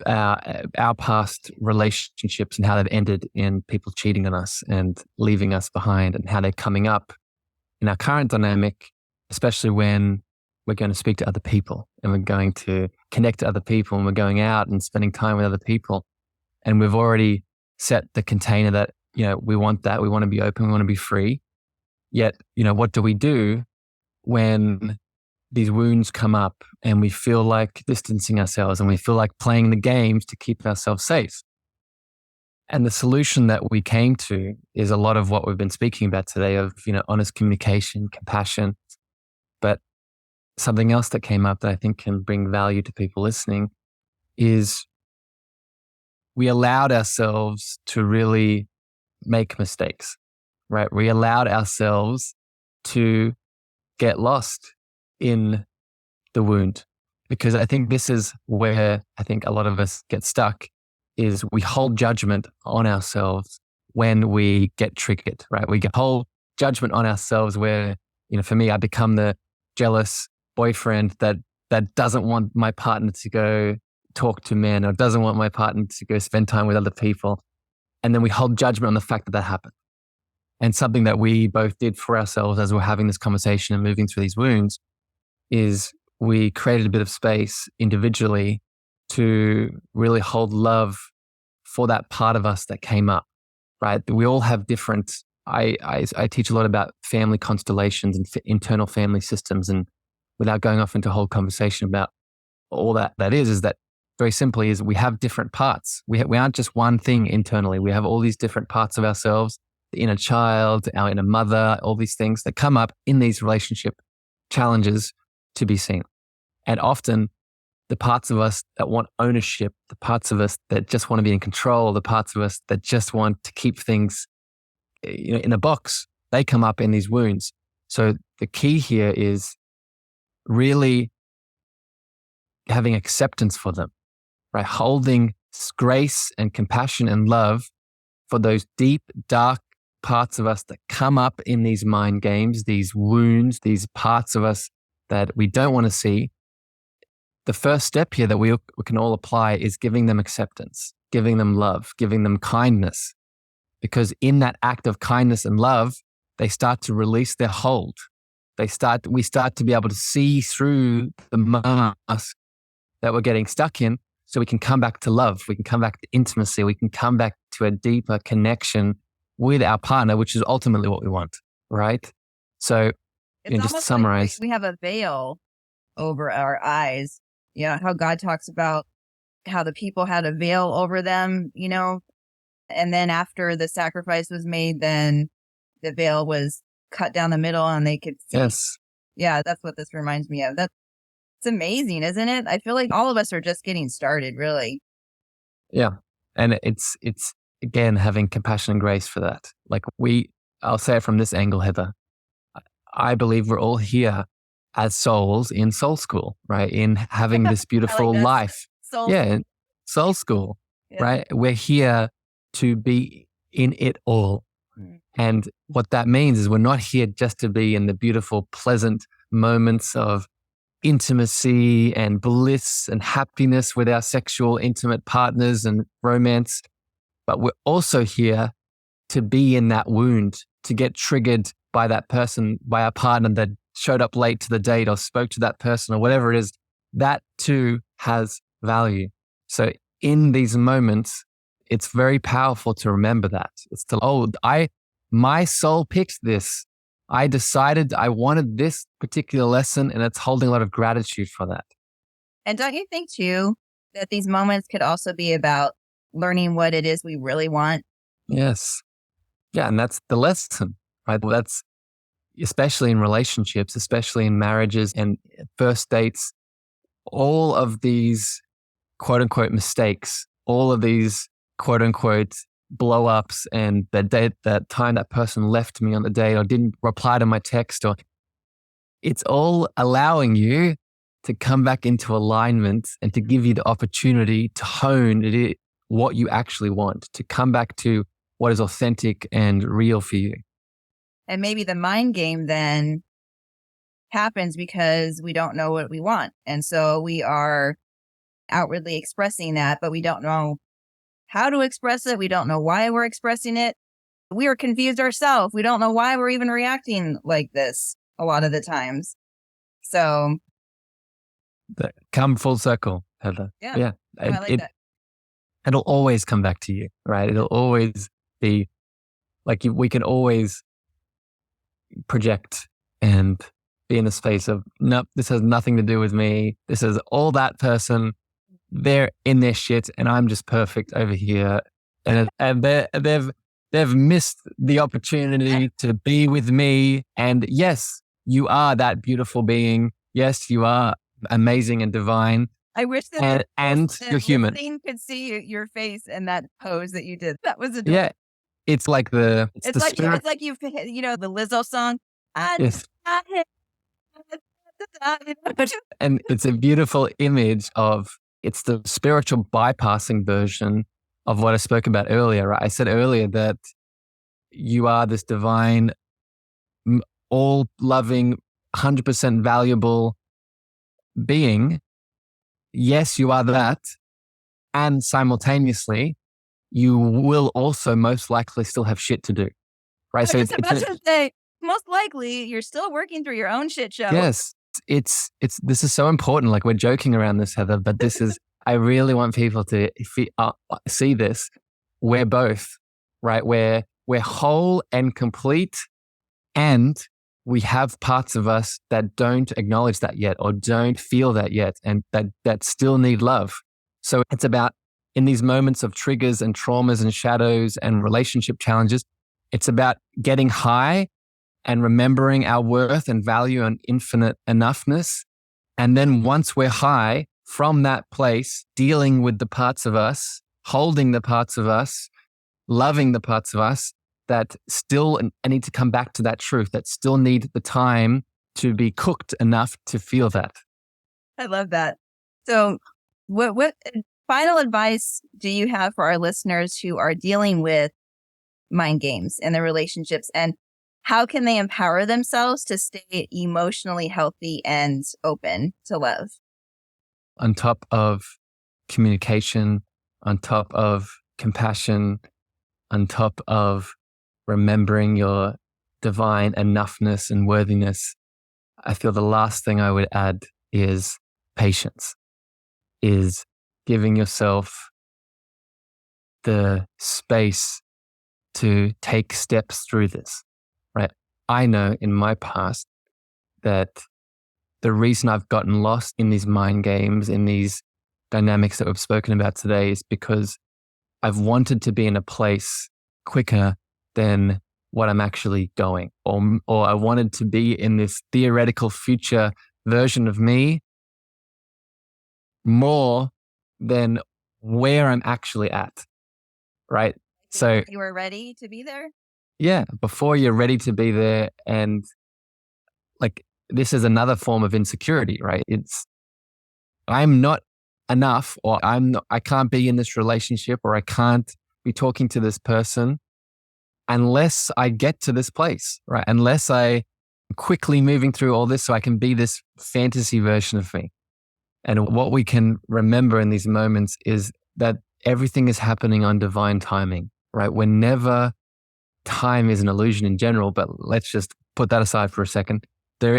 our past relationships and how they've ended in people cheating on us and leaving us behind, and how they're coming up in our current dynamic, especially when we're going to speak to other people and we're going to connect to other people and we're going out and spending time with other people. And we've already set the container that, you know, we want that. We want to be open. We want to be free. Yet, you know, what do we do when these wounds come up and we feel like distancing ourselves and we feel like playing the games to keep ourselves safe? And the solution that we came to is a lot of what we've been speaking about today of, you know, honest communication, compassion. But something else that came up that I think can bring value to people listening is we allowed ourselves to really make mistakes, right? We allowed ourselves to get lost in the wound, because I think this is where I think a lot of us get stuck, is we hold judgment on ourselves when we get triggered, right? We hold judgment on ourselves where, for me, I become the jealous boyfriend that doesn't want my partner to go talk to men or doesn't want my partner to go spend time with other people. And then we hold judgment on the fact that happened. And something that we both did for ourselves as we're having this conversation and moving through these wounds is we created a bit of space individually to really hold love for that part of us that came up, right? We all have different, I teach a lot about family constellations and internal family systems. And without going off into a whole conversation about all that is that very simply is we have different parts. We aren't just one thing internally. We have all these different parts of ourselves, the inner child, our inner mother, all these things that come up in these relationship challenges to be seen. And often the parts of us that want ownership, the parts of us that just want to be in control, the parts of us that just want to keep things in a box, they come up in these wounds. So the key here is really having acceptance for them, right? Holding grace and compassion and love for those deep, dark parts of us that come up in these mind games, these wounds, these parts of us that we don't want to see. The first step here that we can all apply is giving them acceptance, giving them love, giving them kindness. Because in that act of kindness and love, they start to release their hold. We start to be able to see through the mask that we're getting stuck in, so we can come back to love. We can come back to intimacy. We can come back to a deeper connection with our partner, which is ultimately what we want, right? So just to summarize. Like we have a veil over our eyes. How God talks about how the people had a veil over them, and then after the sacrifice was made, then the veil was cut down the middle and they could see. Yes. Yeah, that's what this reminds me of. It's amazing, isn't it? I feel like all of us are just getting started, really. Yeah. And it's again, having compassion and grace for that. Like I'll say it from this angle, Heather. I believe we're all here as souls in soul school, right? In having this beautiful life. Soul school, right? We're here to be in it all. And what that means is we're not here just to be in the beautiful, pleasant moments of intimacy and bliss and happiness with our sexual, intimate partners and romance. But we're also here to be in that wound, to get triggered by that person, by our partner that showed up late to the date or spoke to that person or whatever it is. That too has value. So in these moments, it's very powerful to remember that. It's my soul picked this. I decided I wanted this particular lesson, and it's holding a lot of gratitude for that. And don't you think too that these moments could also be about learning what it is we really want? Yes. Yeah. And that's the lesson, right? That's especially in relationships, especially in marriages and first dates, all of these quote unquote mistakes, all of these quote unquote blow ups, and that time that person left me on the date or didn't reply to my text, or it's all allowing you to come back into alignment and to give you the opportunity to hone what you actually want, to come back to what is authentic and real for you. And maybe the mind game then happens because we don't know what we want. And so we are outwardly expressing that, but we don't know how to express it. We don't know why we're expressing it. We are confused ourselves. We don't know why we're even reacting like this a lot of the times. So come full circle, Heather. Yeah. I like that. It'll always come back to you, right? It'll always be like we can always project and be in the space of, nope, this has nothing to do with me. This is all that person. They're in their shit and I'm just perfect over here. And they've missed the opportunity to be with me. And yes, you are that beautiful being. Yes, you are amazing and divine. I wish that and you're human. Could see your face in that pose that you did. That was adorable. Yeah, it's like it's like you've the Lizzo song. Yes. And it's a beautiful image of, it's the spiritual bypassing version of what I spoke about earlier, right? I said earlier that you are this divine all loving, 100% valuable being, yes, you are that. And simultaneously, you will also most likely still have shit to do. Right. I was about to say, most likely you're still working through your own shit show. Yes. This is so important. Like, we're joking around this, Heather, but this is, I really want people to see this. We're both, right? We're whole and complete, and we have parts of us that don't acknowledge that yet, or don't feel that yet, and that still need love. So it's about, in these moments of triggers and traumas and shadows and relationship challenges, it's about getting high and remembering our worth and value and infinite enoughness. And then once we're high, from that place, dealing with the parts of us, holding the parts of us, loving the parts of us that still need to come back to that truth, that still need the time to be cooked enough to feel that. I love that. So what final advice do you have for our listeners who are dealing with mind games in their relationships, and how can they empower themselves to stay emotionally healthy and open to love? On top of communication, on top of compassion, on top of remembering your divine enoughness and worthiness, I feel the last thing I would add is patience, is giving yourself the space to take steps through this, right? I know in my past that the reason I've gotten lost in these mind games, in these dynamics that we've spoken about today, is because I've wanted to be in a place quicker than what I'm actually going, or I wanted to be in this theoretical future version of me more than where I'm actually at, right? So you were ready to be there? Yeah, before you're ready to be there. And like, this is another form of insecurity, right? It's, I'm not enough, or I can't be in this relationship, or I can't be talking to this person unless I get to this place, right? Unless I quickly moving through all this so I can be this fantasy version of me. And what we can remember in these moments is that everything is happening on divine timing, right? Whenever time is an illusion in general, but let's just put that aside for a second. There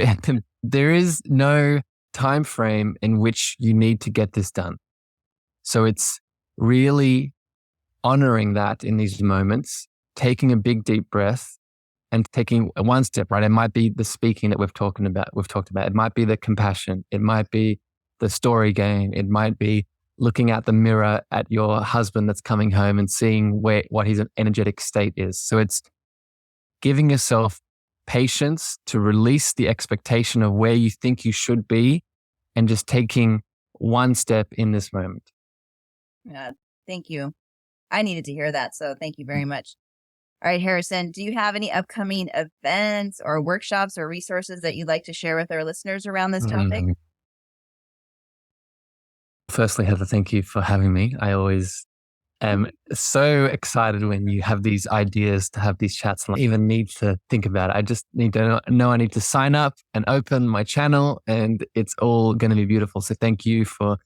is no time frame in which you need to get this done. So it's really honoring that in these moments, taking a big, deep breath and taking one step, right? It might be the speaking that we've talked about. It might be the compassion. It might be the story game. It might be looking at the mirror at your husband that's coming home and seeing what his energetic state is. So it's giving yourself patience to release the expectation of where you think you should be and just taking one step in this moment. Yeah, thank you. I needed to hear that, so thank you very much. All right, Harrison, do you have any upcoming events or workshops or resources that you'd like to share with our listeners around this topic? Firstly, Heather, thank you for having me. I always am so excited when you have these ideas to have these chats, and I even need to think about it. I just need to know I need to sign up and open my channel, and it's all going to be beautiful. So thank you for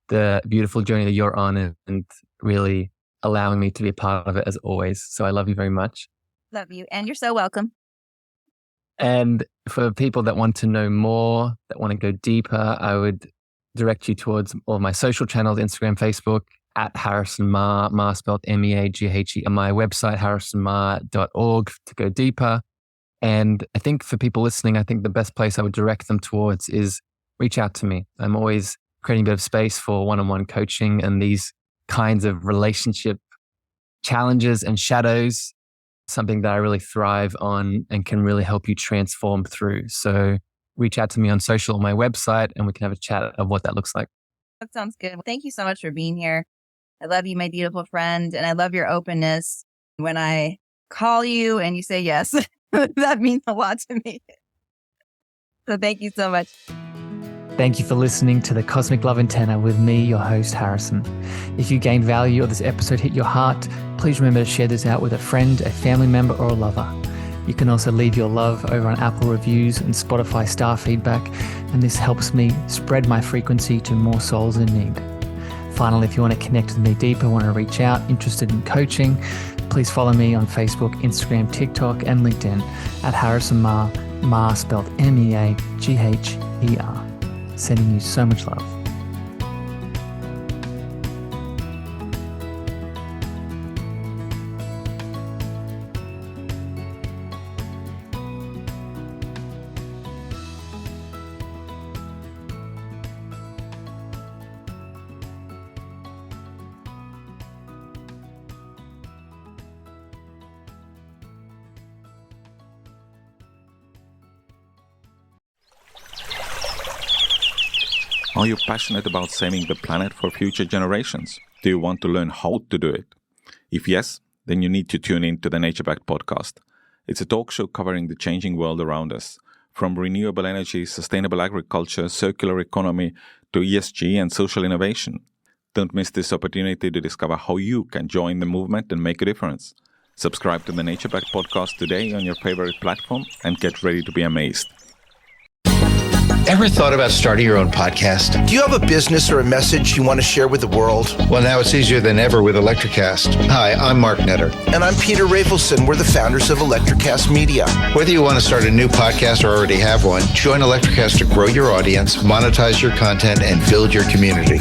the beautiful journey that you're on, and really allowing me to be a part of it as always. So I love you very much. Love you. And you're so welcome. And for people that want to know more, that want to go deeper, I would direct you towards all of my social channels, Instagram, Facebook, at Harrison Meaghe, Meaghe spelled M-E-A-G-H-E, and my website, harrisonmeaghe.org, to go deeper. And I think for people listening, I think the best place I would direct them towards is reach out to me. I'm always creating a bit of space for one-on-one coaching and these kinds of relationship challenges and shadows, something that I really thrive on and can really help you transform through. So reach out to me on social, on my website, and we can have a chat of what that looks like. That sounds good. Thank you so much for being here. I love you, my beautiful friend, and I love your openness. When I call you and you say yes, that means a lot to me. So thank you so much. Thank you for listening to the Cosmic Love Antenna with me, your host, Harrison. If you gained value or this episode hit your heart, please remember to share this out with a friend, a family member, or a lover. You can also leave your love over on Apple reviews and Spotify star feedback, and this helps me spread my frequency to more souls in need. Finally, if you want to connect with me deeper, want to reach out, interested in coaching, please follow me on Facebook, Instagram, TikTok, and LinkedIn at Harrison Meagher, Meagher spelled Meagher. Sending you so much love. Are you passionate about saving the planet for future generations? Do you want to learn how to do it? If yes, then you need to tune in to the Nature Backed podcast. It's a talk show covering the changing world around us, from renewable energy, sustainable agriculture, circular economy, to ESG and social innovation. Don't miss this opportunity to discover how you can join the movement and make a difference. Subscribe to the Nature Backed podcast today on your favorite platform and get ready to be amazed. Ever thought about starting your own podcast? Do you have a business or a message you want to share with the world? Well, now it's easier than ever with Electricast. Hi, I'm Mark Netter. And I'm Peter Rafelson. We're the founders of Electricast Media. Whether you want to start a new podcast or already have one, join Electricast to grow your audience, monetize your content, and build your community.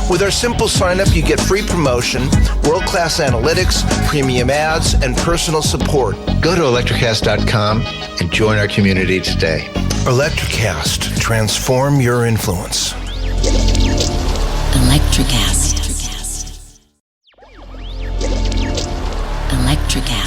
With our simple sign-up, you get free promotion, world-class analytics, premium ads, and personal support. Go to electricast.com and join our community today. Electricast. Transform your influence. Electricast. Electricast.